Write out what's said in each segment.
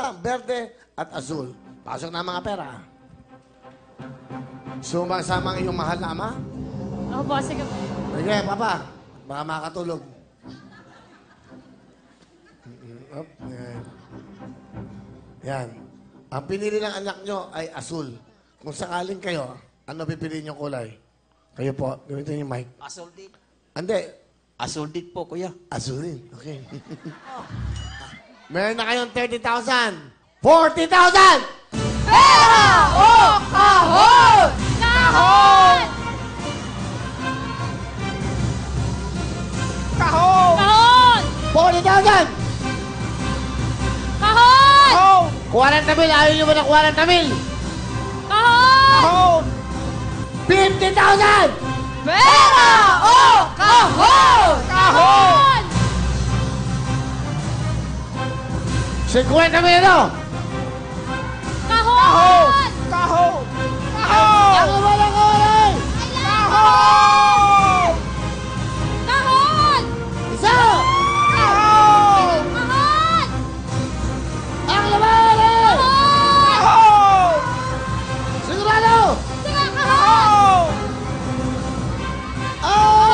rosa, berde, at azul. Pasok na ang mga pera. Sumasama ang iyong mahal na ama? Opo, sige po. Sige, papa. Baka makatulog. Up, yan. Yan. Ang pinili ng anak nyo ay asul. Kung sakaling kayo, ano pipiliin yung kulay? Kayo po, gamitin yung mic. Asul din. Ande. Asul din po, kuya. Asul din. Okay. Meron na kayong 30,000. 40,000! Pera o kahon! Kahon! Kahon! Kahon! 40,000! Kahon! 40,000! Ayaw nyo ba ng 40,000? Kahon! 50,000! Pera o kahon! Kahon! 50,000 ano? Kahon! Kahon! Ang walang kulay! Kahon! Kahon! Isa! Kahon! Kahon! Ang labanan! Kahon! Sigurado! Sige, kahon! Oh!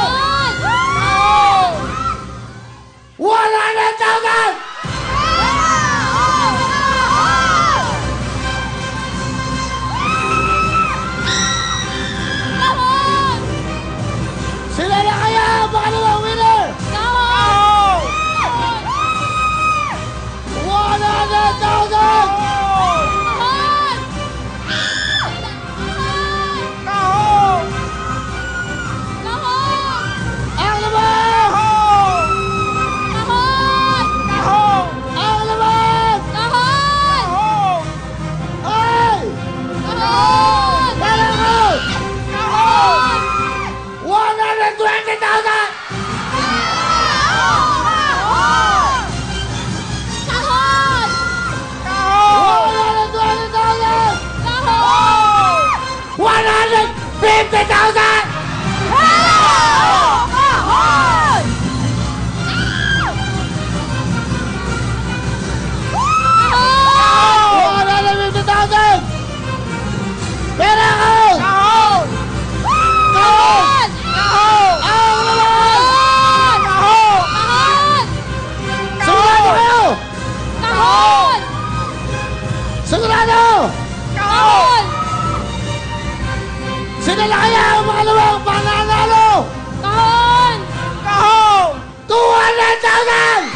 Kahon! 100,000! Sila na kaya ang pangalawang winner! 100,000! Ang laban! Ang laban! Ay! Kailangan! 120,000! 120,000! 150,000! Pera ko! Kahon! Ang laban! Sigurado kayo! Sigurado! Sila na kaya ang mga luwang pananalo! 200,000!